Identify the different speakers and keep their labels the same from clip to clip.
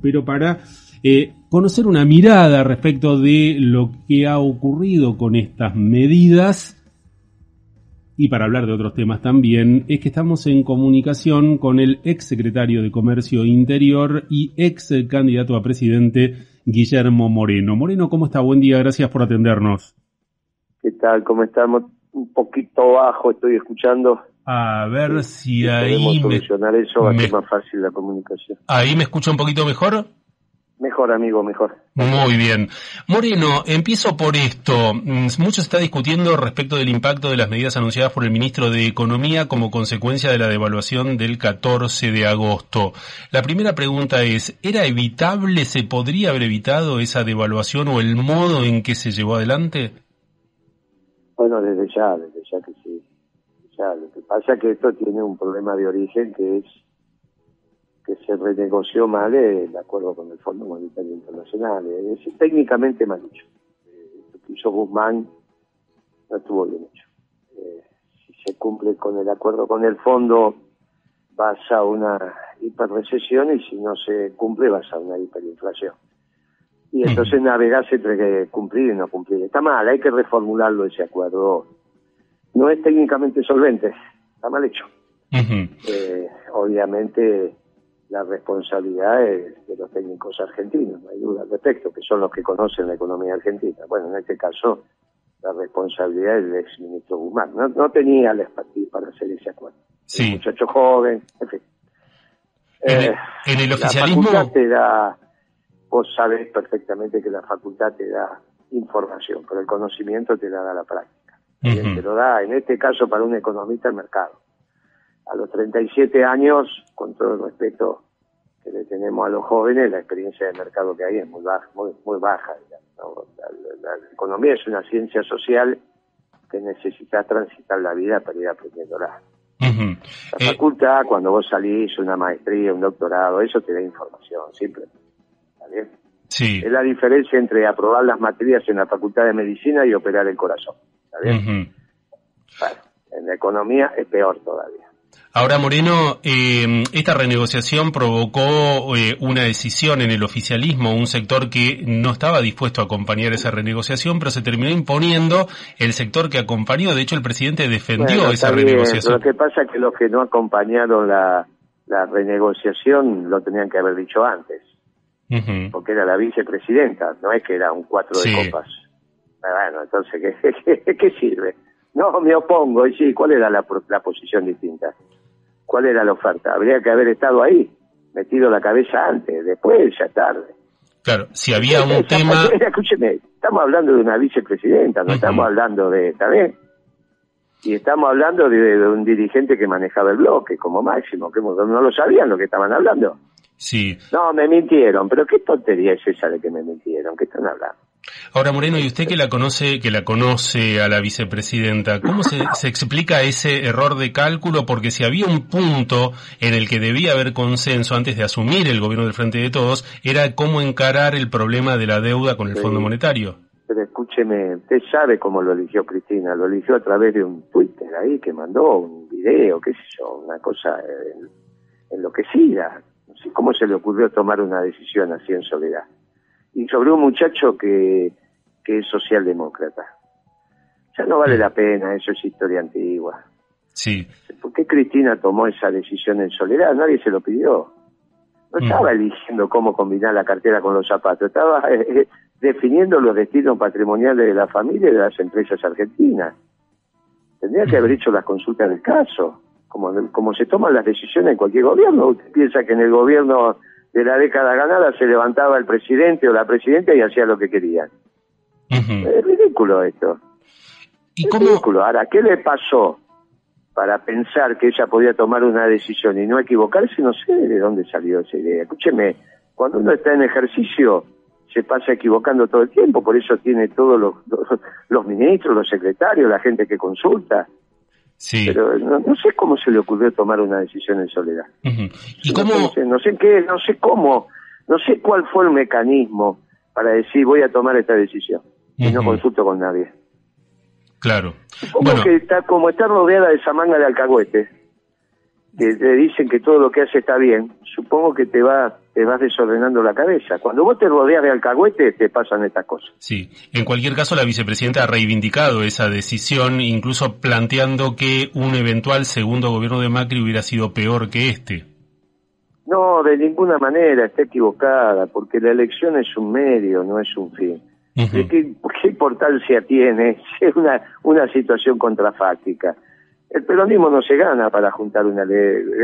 Speaker 1: pero para conocer una mirada respecto de lo que ha ocurrido con estas medidas y para hablar de otros temas también, es que estamos en comunicación con el ex secretario de Comercio Interior y ex candidato a presidente, Guillermo Moreno. Moreno, ¿cómo está? Buen día, gracias por atendernos.
Speaker 2: ¿Qué tal? ¿Cómo estamos? Un poquito bajo, estoy escuchando.
Speaker 1: A ver si ahí
Speaker 2: podemos solucionar eso, va a ser más fácil la comunicación.
Speaker 1: ¿Ahí me escucha un poquito mejor?
Speaker 2: Mejor, amigo, mejor.
Speaker 1: Muy bien. Moreno, empiezo por esto. Mucho se está discutiendo respecto del impacto de las medidas anunciadas por el ministro de Economía como consecuencia de la devaluación del 14 de agosto. La primera pregunta es, ¿era evitable, se podría haber evitado esa devaluación o el modo en que se llevó adelante?
Speaker 2: Bueno, desde ya que sí. Ya, lo que pasa es que esto tiene un problema de origen que es que se renegoció mal el acuerdo con el Fondo Monetario Internacional. Es técnicamente mal hecho. Lo que hizo Guzmán no estuvo bien hecho. Si se cumple con el acuerdo con el fondo, vas a una hiperrecesión, y si no se cumple, vas a una hiperinflación. Y entonces navegás entre cumplir y no cumplir. Está mal, hay que reformularlo ese acuerdo. No es técnicamente solvente, está mal hecho. Obviamente la responsabilidad es de los técnicos argentinos, no hay duda al respecto, que son los que conocen la economía argentina. Bueno, en este caso, la responsabilidad es del exministro Guzmán. No tenía la expertise para hacer ese acuerdo.
Speaker 1: Sí.
Speaker 2: Un muchacho joven, en fin.
Speaker 1: En el oficialismo...
Speaker 2: La facultad te da, vos sabés perfectamente que la facultad te da información, pero el conocimiento te la da la práctica. Te lo da, en este caso, para un economista, el mercado. A los 37 años, con todo el respeto que le tenemos a los jóvenes, la experiencia de mercado que hay es muy baja, muy baja. ¿No? La economía es una ciencia social que necesita transitar la vida para ir aprendiéndola. La facultad, cuando vos salís, una maestría, un doctorado, eso te da información, simplemente. ¿Está bien?
Speaker 1: Sí.
Speaker 2: Es la diferencia entre aprobar las materias en la Facultad de Medicina y operar el corazón. ¿Está bien? Bueno, en la economía es peor todavía.
Speaker 1: Ahora, Moreno, esta renegociación provocó una decisión en el oficialismo, un sector que no estaba dispuesto a acompañar esa renegociación, pero se terminó imponiendo el sector que acompañó. De hecho, el presidente defendió esa renegociación.
Speaker 2: Lo que pasa es que los que no acompañaron la renegociación lo tenían que haber dicho antes, porque era la vicepresidenta, no es que era un 4 de copas. Bueno, entonces, ¿qué sirve? No, me opongo. Y sí, ¿cuál era la posición distinta? ¿Cuál era la oferta? Habría que haber estado ahí, metido la cabeza antes, después ya tarde.
Speaker 1: Claro, si había un tema...
Speaker 2: Escúcheme, estamos hablando de una vicepresidenta, no estamos hablando de... ¿Está bien? Y estamos hablando de un dirigente que manejaba el bloque, como máximo, que no lo sabían lo que estaban hablando.
Speaker 1: Sí.
Speaker 2: No, me mintieron, pero ¿qué tontería es esa de que me mintieron? ¿Qué están hablando?
Speaker 1: Ahora, Moreno, y usted que la conoce a la vicepresidenta, ¿cómo se explica ese error de cálculo? Porque si había un punto en el que debía haber consenso antes de asumir el gobierno del Frente de Todos, era cómo encarar el problema de la deuda con el Fondo Monetario.
Speaker 2: Pero escúcheme, usted sabe cómo lo eligió Cristina, lo eligió a través de un Twitter ahí que mandó, un video, qué sé yo, una cosa enloquecida. No sé cómo se le ocurrió tomar una decisión así en soledad. Y sobre un muchacho que es socialdemócrata. Ya no vale la pena, eso es historia antigua.
Speaker 1: Sí.
Speaker 2: ¿Por qué Cristina tomó esa decisión en soledad? Nadie se lo pidió. No estaba eligiendo cómo combinar la cartera con los zapatos, estaba definiendo los destinos patrimoniales de la familia y de las empresas argentinas. Tendría que haber hecho las consultas del caso, como se toman las decisiones en cualquier gobierno. Usted piensa que en el gobierno de la década ganada se levantaba el presidente o la presidenta y hacía lo que querían. Es ridículo esto.
Speaker 1: ¿Y
Speaker 2: es
Speaker 1: cómo?
Speaker 2: Ridículo. Ahora, ¿qué le pasó para pensar que ella podía tomar una decisión y no equivocarse? No sé de dónde salió esa idea. Escúcheme, cuando uno está en ejercicio se pasa equivocando todo el tiempo, por eso tiene todos los ministros, los secretarios, la gente que consulta.
Speaker 1: Sí.
Speaker 2: Pero no sé cómo se le ocurrió tomar una decisión en soledad.
Speaker 1: ¿Y cómo?
Speaker 2: No sé cuál fue el mecanismo para decir voy a tomar esta decisión y no consulto con nadie.
Speaker 1: Claro.
Speaker 2: Supongo que está rodeada de esa manga de alcahuetes que te dicen que todo lo que hace está bien. Supongo que te va te vas desordenando la cabeza. Cuando vos te rodeas de alcahuetes, te pasan estas cosas.
Speaker 1: Sí, en cualquier caso la vicepresidenta ha reivindicado esa decisión, incluso planteando que un eventual segundo gobierno de Macri hubiera sido peor que este.
Speaker 2: No, de ninguna manera, está equivocada, porque la elección es un medio, no es un fin.
Speaker 1: Uh-huh.
Speaker 2: ¿Qué importancia tiene? Es una situación contrafáctica. El peronismo no se gana para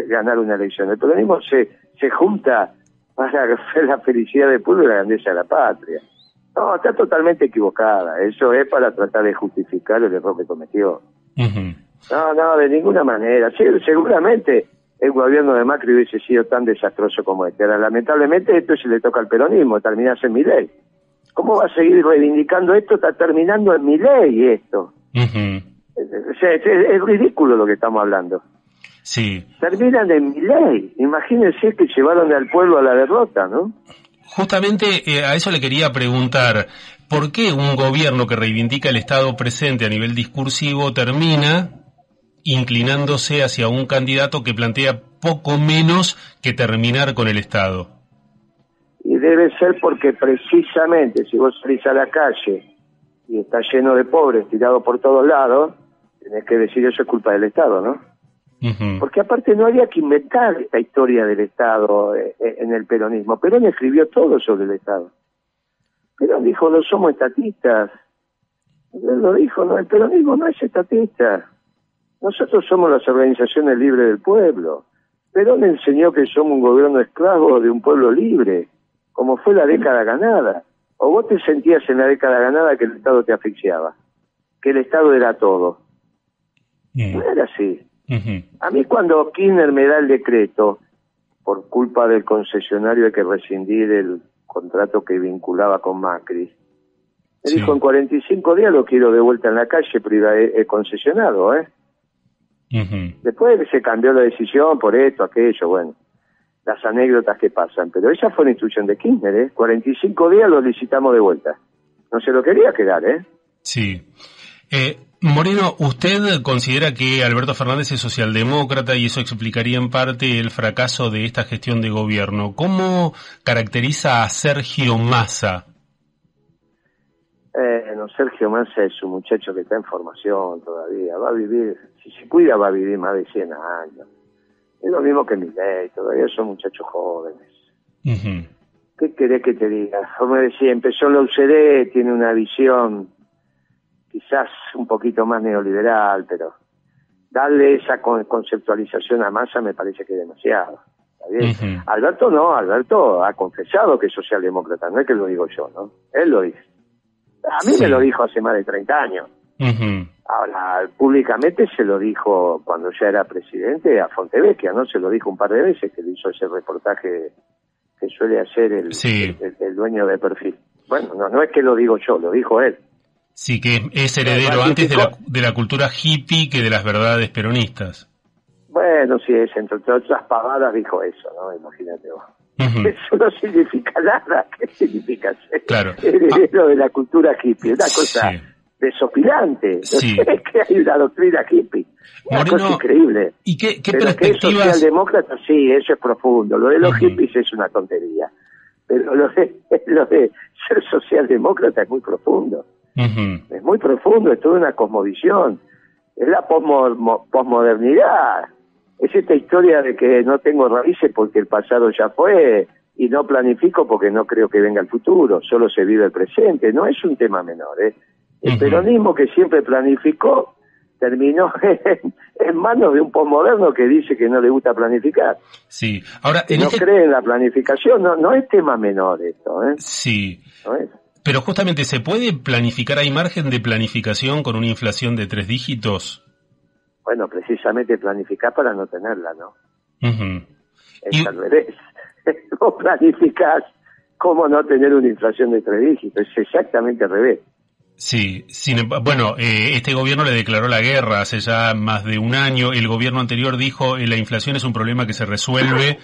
Speaker 2: ganar una elección. El peronismo se junta para hacer la felicidad del pueblo y la grandeza de la patria. No, está totalmente equivocada. Eso es para tratar de justificar el error que cometió.
Speaker 1: Uh-huh.
Speaker 2: No, de ninguna manera. Sí, seguramente el gobierno de Macri hubiese sido tan desastroso como este. Ahora, lamentablemente esto se le toca al peronismo, terminarse en Milei. ¿Cómo va a seguir reivindicando esto? Está terminando en Milei esto.
Speaker 1: Uh-huh.
Speaker 2: O sea, es ridículo lo que estamos hablando.
Speaker 1: Sí.
Speaker 2: Terminan en Milei. Imagínense que llevaron al pueblo a la derrota, ¿no?
Speaker 1: Justamente a eso le quería preguntar, ¿por qué un gobierno que reivindica el Estado presente a nivel discursivo termina inclinándose hacia un candidato que plantea poco menos que terminar con el Estado?
Speaker 2: Y debe ser porque precisamente si vos salís a la calle y está lleno de pobres tirados por todos lados, tenés que decir eso es culpa del Estado, ¿no?
Speaker 1: Uh-huh.
Speaker 2: Porque aparte no había que inventar esta historia del Estado en el peronismo. Perón escribió todo sobre el Estado. Perón dijo, no somos estatistas. Él lo dijo, no, el peronismo no es estatista. Nosotros somos las organizaciones libres del pueblo. Perón enseñó que somos un gobierno esclavo de un pueblo libre, como fue la década ganada. ¿O vos te sentías en la década ganada que el Estado te asfixiaba? Que el Estado era todo. No era así.
Speaker 1: Uh-huh.
Speaker 2: A mí cuando Kirchner me da el decreto, por culpa del concesionario hay que rescindir el contrato que vinculaba con Macri, me dijo en 45 días lo quiero de vuelta en la calle, concesionado,
Speaker 1: Uh-huh.
Speaker 2: Después se cambió la decisión por esto, aquello, bueno, las anécdotas que pasan, pero esa fue la instrucción de Kirchner, 45 días lo licitamos de vuelta. No se lo quería quedar,
Speaker 1: Sí. Moreno, ¿usted considera que Alberto Fernández es socialdemócrata y eso explicaría en parte el fracaso de esta gestión de gobierno? ¿Cómo caracteriza a Sergio Massa?
Speaker 2: Sergio Massa es un muchacho que está en formación todavía, va a vivir, si se cuida va a vivir más de 100 años. Es lo mismo que Milei, todavía son muchachos jóvenes.
Speaker 1: Uh-huh.
Speaker 2: ¿Qué querés que te diga? Como decía, empezó en la UCD, tiene una visión quizás un poquito más neoliberal, pero darle esa conceptualización a Massa me parece que es demasiado. ¿Está bien? Uh-huh. Alberto ha confesado que es socialdemócrata, no es que lo digo yo, ¿no? Él lo dice. A mí me lo dijo hace más de 30 años.
Speaker 1: Uh-huh.
Speaker 2: Ahora, públicamente se lo dijo cuando ya era presidente a Fontevecchia, ¿no? Se lo dijo un par de veces que le hizo ese reportaje que suele hacer el dueño de Perfil. Bueno, no es que lo digo yo, lo dijo él.
Speaker 1: Sí, que es heredero antes de la cultura hippie que de las verdades peronistas.
Speaker 2: Bueno, sí, entre otras pavadas dijo eso, ¿no? Imagínate vos.
Speaker 1: Uh-huh.
Speaker 2: Eso no significa nada. ¿Qué significa ser heredero de la cultura hippie? Una cosa desopilante.
Speaker 1: Sí.
Speaker 2: Es que hay una doctrina hippie. Una cosa increíble.
Speaker 1: ¿Y qué
Speaker 2: pero
Speaker 1: perspectivas?
Speaker 2: Que es socialdemócrata, sí, eso es profundo. Lo de los hippies es una tontería. Pero lo de ser socialdemócrata es muy profundo.
Speaker 1: Uh-huh.
Speaker 2: Es muy profundo, es toda una cosmovisión. Es la posmodernidad. Es esta historia de que no tengo raíces porque el pasado ya fue y no planifico porque no creo que venga el futuro, solo se vive el presente. No es un tema menor. El peronismo que siempre planificó terminó en manos de un posmoderno que dice que no le gusta planificar.
Speaker 1: Sí. Ahora,
Speaker 2: que no cree en la planificación. No es tema menor esto.
Speaker 1: Sí.
Speaker 2: ¿No es?
Speaker 1: Pero justamente, ¿se puede planificar? ¿Hay margen de planificación con una inflación de 3 dígitos?
Speaker 2: Bueno, precisamente planificar para no tenerla, ¿no?
Speaker 1: Uh-huh.
Speaker 2: Es al revés. Vos planificás cómo no tener una inflación de 3 dígitos. Es exactamente al revés.
Speaker 1: Sí, bueno, este gobierno le declaró la guerra hace ya más de un año. El gobierno anterior dijo la inflación es un problema que se resuelve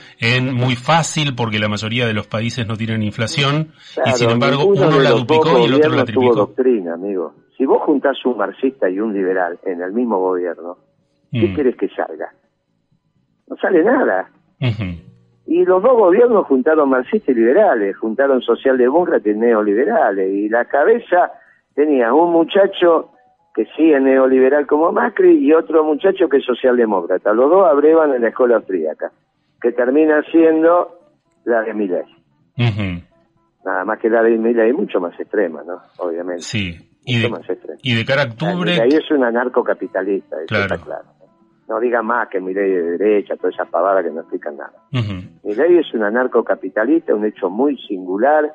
Speaker 1: muy fácil porque la mayoría de los países no tienen inflación.
Speaker 2: Claro,
Speaker 1: y sin embargo uno la duplicó y el otro la triplicó.
Speaker 2: Tuvo doctrina, amigo. Si vos juntás un marxista y un liberal en el mismo gobierno, ¿qué querés que salga? No sale nada.
Speaker 1: Uh-huh.
Speaker 2: Y los dos gobiernos juntaron marxistas y liberales, juntaron socialdemócratas y neoliberales, y la cabeza tenía un muchacho que sí es neoliberal como Macri y otro muchacho que es socialdemócrata. Los dos abrevan en la escuela austríaca, que termina siendo la de Milei.
Speaker 3: Uh-huh.
Speaker 2: Nada más que la de Milei es mucho más extrema, ¿no? Obviamente.
Speaker 3: Sí.
Speaker 2: Y
Speaker 3: de cara a octubre...
Speaker 2: Ahí es un anarcocapitalista, eso
Speaker 3: claro.
Speaker 2: está claro. No diga más que Milei de derecha, toda esa pavada que no explican nada.
Speaker 3: Uh-huh.
Speaker 2: Milei es un anarcocapitalista, un hecho muy singular,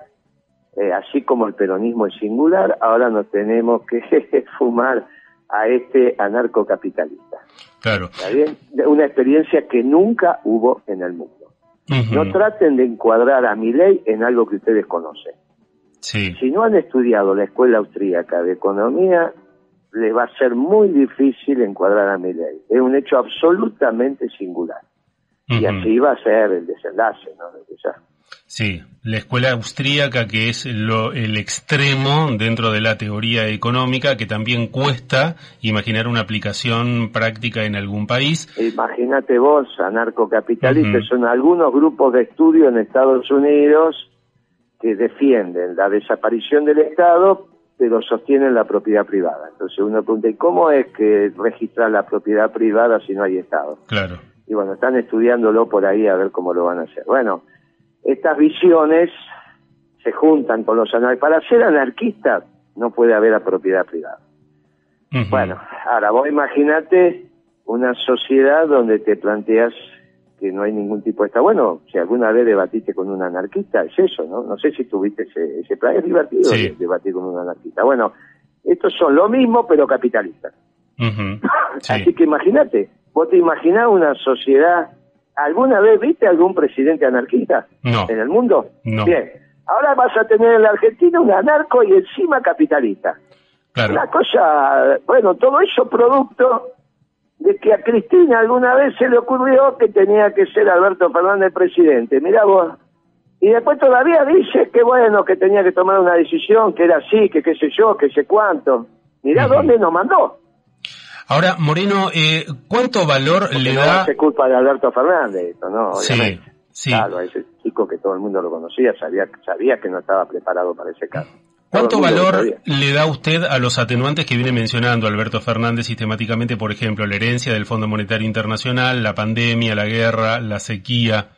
Speaker 2: así como el peronismo es singular, ahora nos tenemos que fumar a este anarcocapitalista.
Speaker 3: Claro.
Speaker 2: ¿Está bien? Una experiencia que nunca hubo en el mundo.
Speaker 3: Uh-huh.
Speaker 2: No traten de encuadrar a Milei en algo que ustedes conocen.
Speaker 3: Sí.
Speaker 2: Si no han estudiado la escuela austríaca de economía, les va a ser muy difícil encuadrar a Milei. Es un hecho absolutamente singular.
Speaker 3: Uh-huh.
Speaker 2: Y así va a ser el desenlace, ¿no?
Speaker 3: Sí, la escuela austríaca, que es el extremo dentro de la teoría económica, que también cuesta imaginar una aplicación práctica en algún país.
Speaker 2: Imagínate vos, anarcocapitalistas,
Speaker 3: Uh-huh.
Speaker 2: son algunos grupos de estudio en Estados Unidos que defienden la desaparición del Estado, pero sostienen la propiedad privada. Entonces uno pregunta, ¿y cómo es que registrar la propiedad privada si no hay Estado?
Speaker 3: Claro.
Speaker 2: Y bueno, están estudiándolo por ahí a ver cómo lo van a hacer. Bueno, estas visiones se juntan con los anarquistas. Para ser anarquista no puede haber propiedad privada.
Speaker 3: Uh-huh.
Speaker 2: Bueno, ahora vos imaginate una sociedad donde te planteas que no hay ningún tipo de Estado. Bueno, si alguna vez debatiste con un anarquista, es eso, ¿no? No sé si tuviste ese plan. Es divertido
Speaker 3: sí.
Speaker 2: debatir con un anarquista. Bueno, estos son lo mismo, pero capitalistas.
Speaker 3: Uh-huh. Sí.
Speaker 2: Así que imagínate, vos te imaginás una sociedad. ¿Alguna vez viste algún presidente anarquista
Speaker 3: No.
Speaker 2: en el mundo?
Speaker 3: No.
Speaker 2: Bien, ahora vas a tener en la Argentina un anarco y encima capitalista.
Speaker 3: Claro.
Speaker 2: Una cosa, bueno, todo eso producto de que a Cristina alguna vez se le ocurrió que tenía que ser Alberto Fernández presidente. Mirá vos. Y después todavía dice que bueno, que tenía que tomar una decisión, que era así, que qué sé yo, que sé cuánto. Mirá
Speaker 3: Uh-huh.
Speaker 2: dónde nos mandó.
Speaker 3: Ahora, Moreno, ¿cuánto valor
Speaker 2: Porque
Speaker 3: le
Speaker 2: no
Speaker 3: da?
Speaker 2: hace culpa de Alberto Fernández, esto, ¿no? Obviamente.
Speaker 3: Sí, sí.
Speaker 2: Claro, ese chico que todo el mundo lo conocía, sabía que no estaba preparado para ese caso.
Speaker 3: ¿Cuánto valor le da usted a los atenuantes que viene mencionando Alberto Fernández sistemáticamente, por ejemplo, la herencia del Fondo Monetario Internacional, la pandemia, la guerra, la sequía?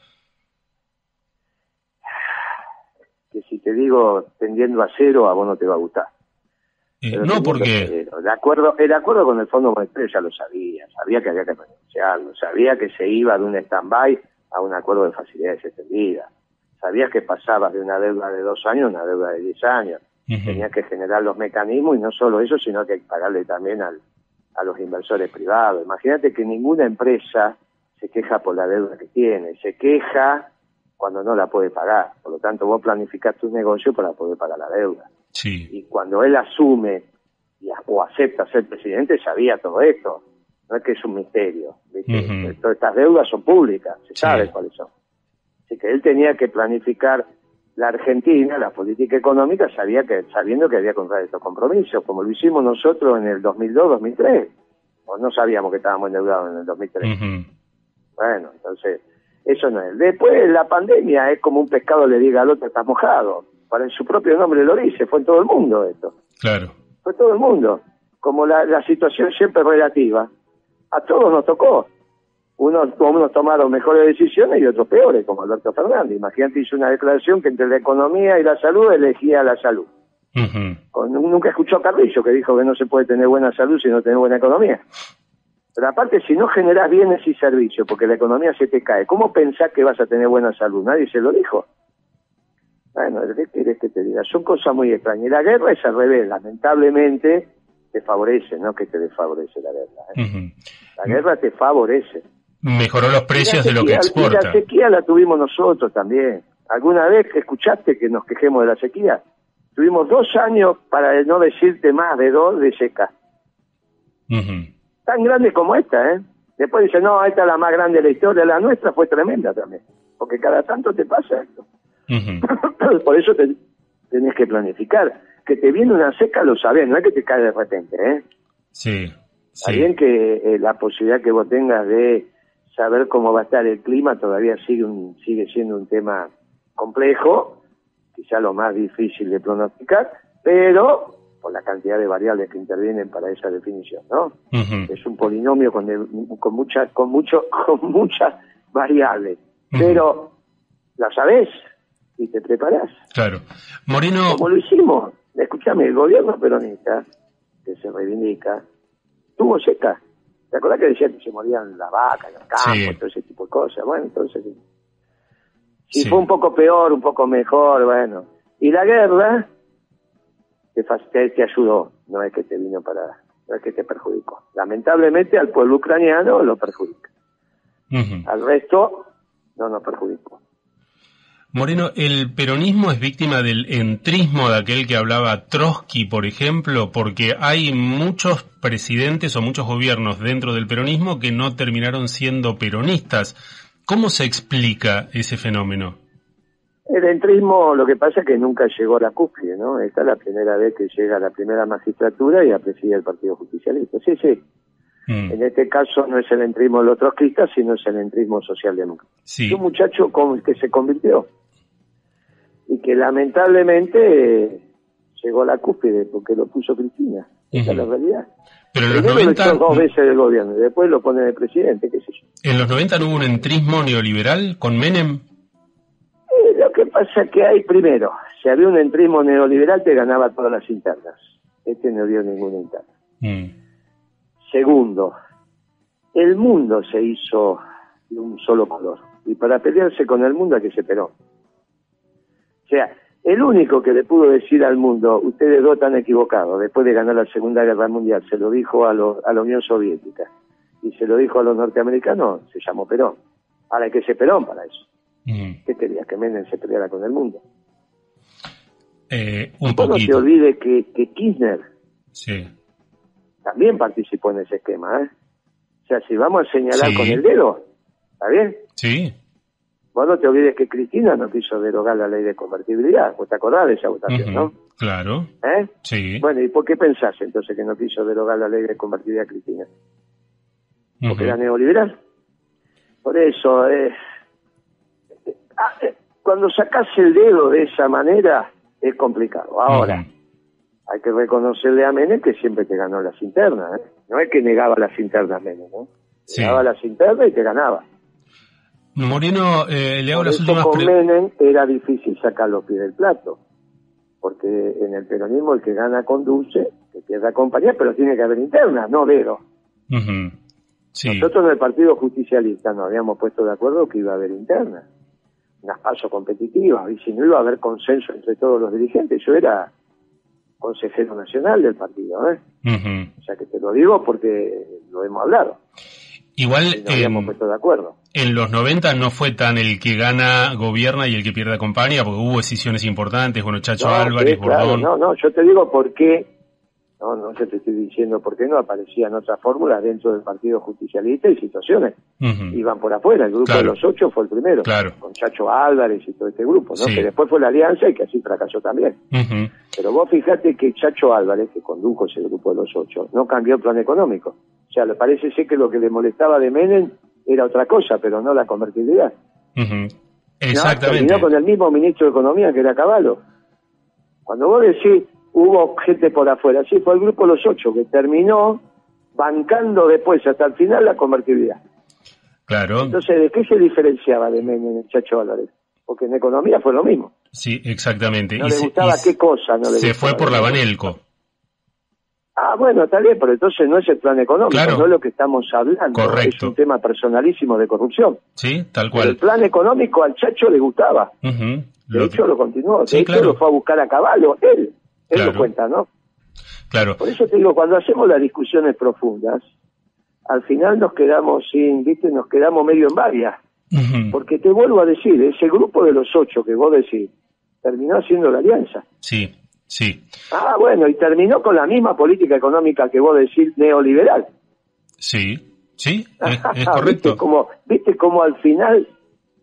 Speaker 2: Que si te digo tendiendo a cero, a vos no te va a gustar.
Speaker 3: No, porque...
Speaker 2: El acuerdo con el Fondo Monetario ya lo sabía que había que renunciarlo, sabía que se iba de un stand-by a un acuerdo de facilidades extendidas, sabía que pasaba de una deuda de 2 años a una deuda de 10 años,
Speaker 3: Uh-huh.
Speaker 2: tenía que generar los mecanismos y no solo eso, sino que pagarle también a los inversores privados. Imagínate que ninguna empresa se queja por la deuda que tiene, se queja cuando no la puede pagar, por lo tanto vos planificás tu negocio para poder pagar la deuda.
Speaker 3: Sí.
Speaker 2: Y cuando él asume o acepta ser presidente, sabía todo esto. No es que es un misterio. ¿Viste?
Speaker 3: Uh-huh.
Speaker 2: Todas estas deudas son públicas, se sabe
Speaker 3: Sí.
Speaker 2: cuáles son. Así que él tenía que planificar la Argentina, la política económica, sabiendo que había que contraer estos compromisos, como lo hicimos nosotros en el 2002-2003. O no sabíamos que estábamos endeudados en el 2003.
Speaker 3: Uh-huh.
Speaker 2: Bueno, entonces, eso no es. Después, la pandemia es como un pescado le diga al otro, estás mojado. Para su propio nombre lo dice, fue en todo el mundo esto.
Speaker 3: Claro.
Speaker 2: Fue todo el mundo. Como la situación siempre es relativa, a todos nos tocó. Unos tomaron mejores decisiones y otros peores, como Alberto Fernández. Imagínate, hizo una declaración que entre la economía y la salud elegía la salud.
Speaker 3: Uh-huh.
Speaker 2: Nunca escuchó a Carrillo, que dijo que no se puede tener buena salud si no tenés buena economía. Pero aparte, si no generás bienes y servicios, porque la economía se te cae, ¿cómo pensás que vas a tener buena salud? Nadie se lo dijo. Bueno, ¿qué querés que te diga? Son cosas muy extrañas. Y la guerra es al revés, lamentablemente te favorece, no que te desfavorece la guerra.
Speaker 3: Uh-huh.
Speaker 2: La guerra te favorece.
Speaker 3: Mejoró los precios de lo que exporta.
Speaker 2: Y la sequía la tuvimos nosotros también. ¿Alguna vez escuchaste que nos quejemos de la sequía? Tuvimos 2 años, para no decirte más de 2, de seca.
Speaker 3: Uh-huh.
Speaker 2: Tan grande como esta, ¿eh? Después dicen, no, esta es la más grande de la historia. La nuestra fue tremenda también. Porque cada tanto te pasa esto.
Speaker 3: Uh-huh.
Speaker 2: Por eso tenés que planificar. Que te viene una seca lo sabés, no es que te cae de repente, ¿eh?
Speaker 3: Sí.
Speaker 2: Está bien que la posibilidad que vos tengas de saber cómo va a estar el clima todavía sigue siendo un tema complejo, quizá lo más difícil de pronosticar, pero por la cantidad de variables que intervienen para esa definición, ¿no?
Speaker 3: Uh-huh.
Speaker 2: Es un polinomio con muchas variables, pero la sabés y te preparás.
Speaker 3: Claro. Moreno...
Speaker 2: Como lo hicimos, escúchame, el gobierno peronista, que se reivindica, tuvo seca. ¿Te acordás que decía que se morían las vacas, los campos,
Speaker 3: sí,
Speaker 2: todo ese tipo de cosas? Bueno, entonces, si fue un poco peor, un poco mejor, bueno. Y la guerra te ayudó, no es que te vino no es que te perjudicó. Lamentablemente al pueblo ucraniano lo perjudica.
Speaker 3: Uh-huh.
Speaker 2: Al resto no nos perjudicó.
Speaker 3: Moreno, ¿el peronismo es víctima del entrismo de aquel que hablaba Trotsky, por ejemplo? Porque hay muchos presidentes o muchos gobiernos dentro del peronismo que no terminaron siendo peronistas. ¿Cómo se explica ese fenómeno?
Speaker 2: El entrismo, lo que pasa es que nunca llegó a la cúspide, ¿no? Esta es la primera vez que llega a la primera magistratura y a presidir el Partido Justicialista. Sí, sí. En este caso no es el entrismo de los trotskistas, sino es el entrismo socialdemócrata.
Speaker 3: Sí.
Speaker 2: Es un muchacho que se convirtió y que lamentablemente llegó a la cúspide porque lo puso Cristina. Esa es la realidad.
Speaker 3: Pero en los
Speaker 2: Primero
Speaker 3: 90...
Speaker 2: lo hizo 2 veces del gobierno y después lo pone de presidente, qué sé yo.
Speaker 3: ¿En los 90 no hubo un entrismo neoliberal con Menem?
Speaker 2: Lo que pasa es que hay, primero, si había un entrismo neoliberal te ganaba todas las internas. Este no dio ninguna interna. Segundo, el mundo se hizo de un solo color. Y para pelearse con el mundo hay que se Perón. O sea, el único que le pudo decir al mundo, ustedes dos están equivocados, después de ganar la Segunda Guerra Mundial, se lo dijo a la Unión Soviética y se lo dijo a los norteamericanos, se llamó Perón. Ahora hay que ser Perón para eso. ¿Qué quería? Que Menem se peleara con el mundo.
Speaker 3: Un poquito.
Speaker 2: No se olvide que Kirchner
Speaker 3: sí,
Speaker 2: también participó en ese esquema, ¿eh? O sea, si vamos a señalar con el dedo, ¿está bien?
Speaker 3: Sí.
Speaker 2: Vos no te olvides que Cristina no quiso derogar la ley de convertibilidad. ¿Vos te acordás de esa votación, no?
Speaker 3: Claro. Sí.
Speaker 2: Bueno, ¿y por qué pensás entonces que no quiso derogar la ley de convertibilidad Cristina? Porque era neoliberal. Por eso, cuando sacás el dedo de esa manera, es complicado. Ahora, hay que reconocerle a Menem que siempre te ganó las internas, ¿eh? No es que negaba las internas Menem, ¿no?
Speaker 3: Sí.
Speaker 2: Negaba las internas y te ganaba.
Speaker 3: Moreno, le hago
Speaker 2: Por
Speaker 3: las
Speaker 2: eso
Speaker 3: últimas
Speaker 2: con Menem era difícil sacar los pies del plato, porque en el peronismo el que gana conduce, que pierde compañía, pero tiene que haber internas, no dedo.
Speaker 3: Sí.
Speaker 2: Nosotros en el Partido Justicialista nos habíamos puesto de acuerdo que iba a haber internas, unas pasos competitivas, y si no iba a haber consenso entre todos los dirigentes. Yo era consejero nacional del partido, ¿eh? O sea que te lo digo porque lo hemos hablado.
Speaker 3: Igual
Speaker 2: y nos habíamos puesto de acuerdo.
Speaker 3: En los 90 no fue tan el que gana gobierna y el que pierde compañía, porque hubo decisiones importantes, bueno, Chacho Álvarez, Bordón.
Speaker 2: Claro, no, yo te digo por qué. No, yo te estoy diciendo por qué no aparecían otras fórmulas dentro del Partido Justicialista y situaciones. Iban por afuera, el grupo de los 8 fue el primero, con Chacho Álvarez y todo este grupo, ¿no? Que después fue la alianza y que así fracasó también. Pero vos fijate que Chacho Álvarez, que condujo ese grupo de los 8, no cambió el plan económico. O sea, le parece ser que lo que le molestaba de Menem era otra cosa, pero no la convertibilidad.
Speaker 3: Exactamente.
Speaker 2: No, terminó con el mismo ministro de Economía que era Cavallo. Cuando vos decís hubo gente por afuera, sí, fue el grupo de los 8 que terminó bancando después hasta el final la convertibilidad.
Speaker 3: Claro.
Speaker 2: Entonces, ¿de qué se diferenciaba de Menem el Chacho Álvarez? Porque en economía fue lo mismo.
Speaker 3: Sí, exactamente.
Speaker 2: No le gustaba qué cosa, no le
Speaker 3: se
Speaker 2: gustaba.
Speaker 3: fue por la Banelco.
Speaker 2: Ah, bueno, está bien, pero entonces no es el plan económico, no es lo que estamos hablando.
Speaker 3: Correcto.
Speaker 2: Es un tema personalísimo de corrupción.
Speaker 3: Sí, tal cual.
Speaker 2: Pero el plan económico al Chacho le gustaba. De hecho, lo continuó. De hecho, lo fue a buscar a Cavallo, él lo cuenta, ¿no?
Speaker 3: Claro.
Speaker 2: Por eso te digo, cuando hacemos las discusiones profundas, al final nos quedamos nos quedamos medio en varias. Porque te vuelvo a decir, ese grupo de los 8 que vos decís, terminó haciendo la alianza.
Speaker 3: Sí. Sí.
Speaker 2: Ah, bueno, y terminó con la misma política económica que vos decís neoliberal.
Speaker 3: Sí, es correcto.
Speaker 2: ¿Viste cómo al final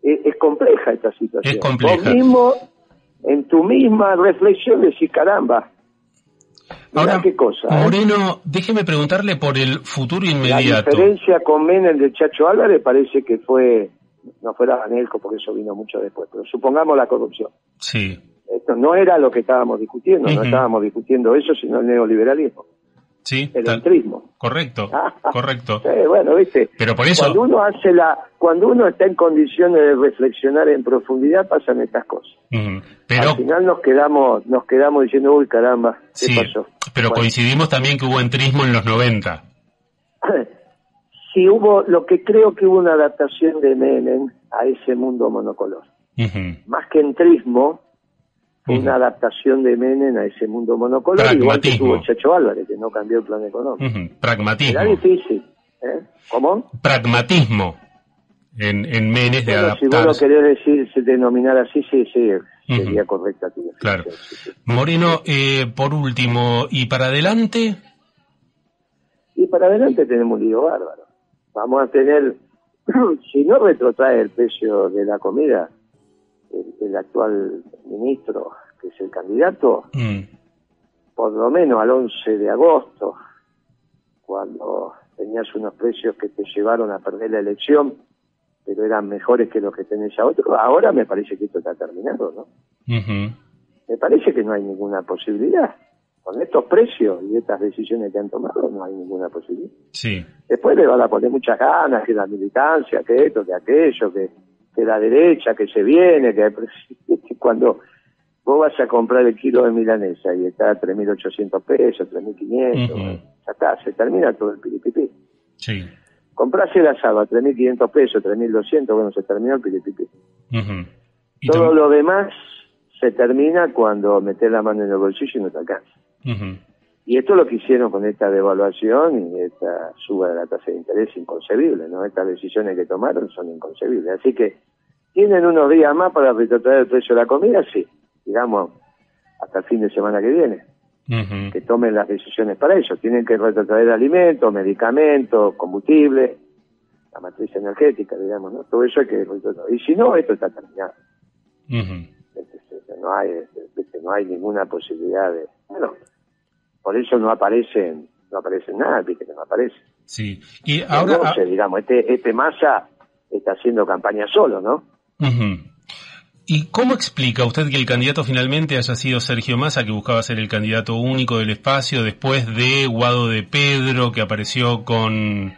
Speaker 2: es compleja esta situación?
Speaker 3: Es compleja.
Speaker 2: Vos mismo, en tu misma reflexión, decís, caramba,
Speaker 3: Ahora,
Speaker 2: qué cosa,
Speaker 3: Moreno, déjeme preguntarle por el futuro inmediato.
Speaker 2: La diferencia con Menem del Chacho Álvarez parece que fue, no fuera Anelco porque eso vino mucho después, pero supongamos la corrupción.
Speaker 3: Sí.
Speaker 2: Esto no era lo que estábamos discutiendo, no estábamos discutiendo eso, sino el neoliberalismo.
Speaker 3: Sí,
Speaker 2: el entrismo.
Speaker 3: Correcto, correcto.
Speaker 2: Sí, bueno, viste,
Speaker 3: pero por eso...
Speaker 2: cuando uno está en condiciones de reflexionar en profundidad pasan estas cosas.
Speaker 3: Pero
Speaker 2: al final nos quedamos diciendo, uy, caramba, ¿qué pasó?
Speaker 3: Pero bueno, coincidimos también que hubo entrismo en los 90.
Speaker 2: Sí, lo que creo que hubo una adaptación de Menem a ese mundo monocolor. Más que entrismo, una adaptación de Menem a ese mundo monocolor, igual que tuvo Chacho Álvarez, que no cambió el plan económico.
Speaker 3: Pragmatismo.
Speaker 2: Era difícil. ¿Cómo?
Speaker 3: Pragmatismo en Menem de adaptarse.
Speaker 2: Si vos lo querés denominar así, sí, sería correcta tu definición.
Speaker 3: Claro.
Speaker 2: Sí.
Speaker 3: Moreno, por último, ¿y para adelante?
Speaker 2: Y para adelante tenemos un lío bárbaro. Vamos a tener, si no retrotrae el precio de la comida, el actual ministro, que es el candidato, por lo menos al 11 de agosto, cuando tenías unos precios que te llevaron a perder la elección, pero eran mejores que los que tenés ahora me parece que esto está terminado, ¿no? Me parece que no hay ninguna posibilidad. Con estos precios y estas decisiones que han tomado, no hay ninguna posibilidad.
Speaker 3: Sí.
Speaker 2: Después le van a poner muchas ganas, que la militancia, que esto, que aquello, que la derecha, que se viene, que cuando vos vas a comprar el kilo de milanesa y está a 3.800 pesos, 3.500, ya está, se termina todo el piripipí.
Speaker 3: Sí.
Speaker 2: Comprás el asado a 3.500 pesos, 3.200, bueno, se terminó el piripipí. Todo lo demás se termina cuando metés la mano en el bolsillo y no te alcanza. Y esto es lo que hicieron con esta devaluación y esta suba de la tasa de interés inconcebible, ¿no? Estas decisiones que tomaron son inconcebibles. Así que, ¿tienen unos días más para retrotraer el precio de la comida? Sí, digamos, hasta el fin de semana que viene. Que tomen las decisiones para eso. Tienen que retrotraer alimentos, medicamentos, combustible, la matriz energética, digamos, ¿no? Todo eso hay que retrotraer. Y si no, esto está terminado. No hay ninguna posibilidad de... Bueno, por eso no aparecen nada, viste que no aparecen.
Speaker 3: Sí. Y ahora...
Speaker 2: No sé, digamos, este Massa está haciendo campaña solo, ¿no?
Speaker 3: ¿Y cómo explica usted que el candidato finalmente haya sido Sergio Massa, que buscaba ser el candidato único del espacio, después de Guado de Pedro, que apareció con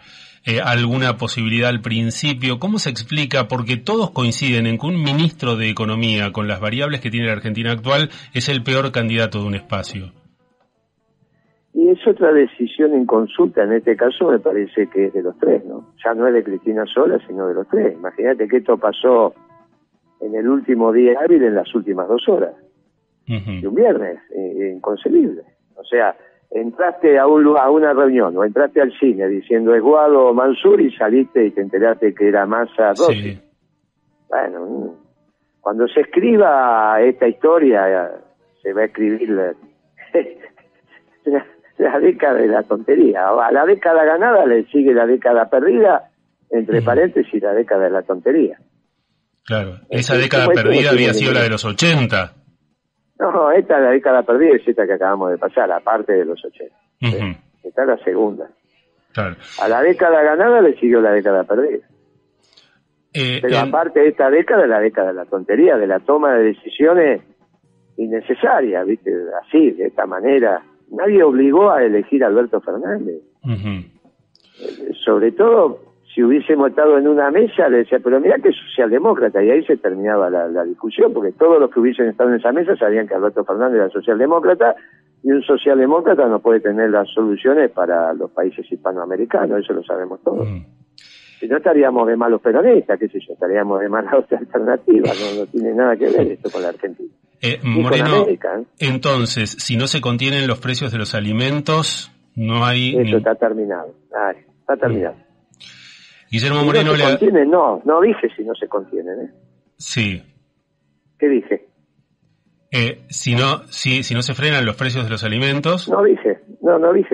Speaker 3: alguna posibilidad al principio? ¿Cómo se explica? Porque todos coinciden en que un ministro de Economía, con las variables que tiene la Argentina actual, es el peor candidato de un espacio.
Speaker 2: Y es otra decisión en consulta, en este caso me parece que es de los tres, ¿no? Ya no es de Cristina sola, sino de los tres. Imagínate que esto pasó en el último día hábil, en las últimas 2 horas. De un viernes, inconcebible. O sea, entraste a una reunión o entraste al cine diciendo es Guado o Mansur y saliste y te enteraste que era Massa Rossi. Sí. Bueno, cuando se escriba esta historia, se va a escribir la década de la tontería. A la década ganada le sigue la década perdida, entre paréntesis, la década de la tontería.
Speaker 3: Claro, esa década perdida había sido la de los 80.
Speaker 2: No, esta es la década perdida, es esta que acabamos de pasar, aparte de los 80. Esta es la segunda.
Speaker 3: Claro.
Speaker 2: A la década ganada le siguió la década perdida. Pero aparte de esta década, la década de la tontería, de la toma de decisiones innecesarias, ¿viste? Así, de esta manera. Nadie obligó a elegir a Alberto Fernández. Sobre todo, si hubiésemos estado en una mesa, le decía, pero mirá que es socialdemócrata, y ahí se terminaba la discusión, porque todos los que hubiesen estado en esa mesa sabían que Alberto Fernández era socialdemócrata, y un socialdemócrata no puede tener las soluciones para los países hispanoamericanos, eso lo sabemos todos. Si no, estaríamos de malos peronistas, qué sé yo, estaríamos de malas alternativas, no tiene nada que ver esto con la Argentina.
Speaker 3: Moreno,
Speaker 2: América,
Speaker 3: entonces, si no se contienen los precios de los alimentos, no hay...
Speaker 2: Eso está terminado, está terminado.
Speaker 3: Guillermo
Speaker 2: si
Speaker 3: Moreno...
Speaker 2: no se contienen, no dije si no se contienen,
Speaker 3: Sí.
Speaker 2: ¿Qué dije?
Speaker 3: Si no se frenan los precios de los alimentos...
Speaker 2: No dije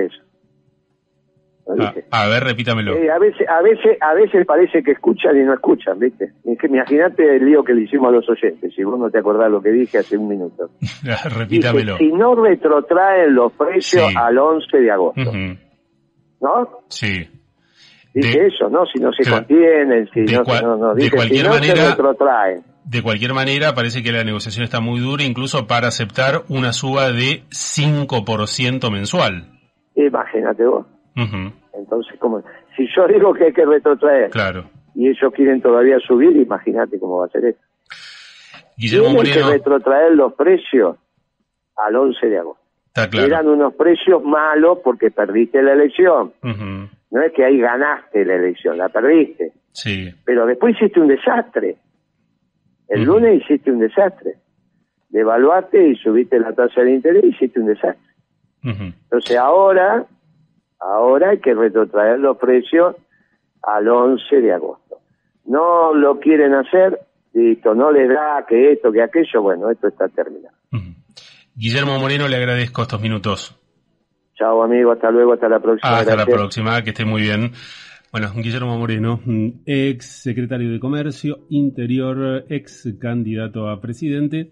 Speaker 2: eso.
Speaker 3: A ver, repítamelo.
Speaker 2: A veces parece que escuchan y no escuchan, ¿viste? Es que imagínate el lío que le hicimos a los oyentes, si vos no te acordás lo que dije hace un minuto.
Speaker 3: Repítamelo.
Speaker 2: Dije, si no retrotraen los precios al 11 de agosto, ¿no?
Speaker 3: Sí.
Speaker 2: Dije eso, ¿no? Si no se contienen, si no. Dije,
Speaker 3: de cualquier
Speaker 2: si no
Speaker 3: manera,
Speaker 2: se retrotraen.
Speaker 3: De cualquier manera, parece que la negociación está muy dura, incluso para aceptar una suba de 5% mensual.
Speaker 2: Imagínate vos. Entonces, si yo digo que hay que retrotraer,
Speaker 3: claro,
Speaker 2: y ellos quieren todavía subir, imagínate cómo va a ser esto.
Speaker 3: Guillermo
Speaker 2: Tienen
Speaker 3: Moreno,
Speaker 2: que retrotraer los precios al 11 de agosto.
Speaker 3: Está claro.
Speaker 2: Eran unos precios malos porque perdiste la elección. No es que ahí ganaste la elección, la perdiste.
Speaker 3: Sí.
Speaker 2: Pero después hiciste un desastre. El lunes hiciste un desastre. Devaluaste y subiste la tasa de interés y hiciste un desastre. Entonces ahora hay que retrotraer los precios al 11 de agosto. No lo quieren hacer, listo, no les da que esto, que aquello, bueno, esto está terminado.
Speaker 3: Guillermo Moreno, le agradezco estos minutos.
Speaker 2: Chao, amigo, hasta luego, hasta la próxima.
Speaker 3: Hasta
Speaker 2: Gracias.
Speaker 3: la próxima, que esté muy bien. Bueno, Guillermo Moreno, ex secretario de Comercio, Interior, ex candidato a presidente.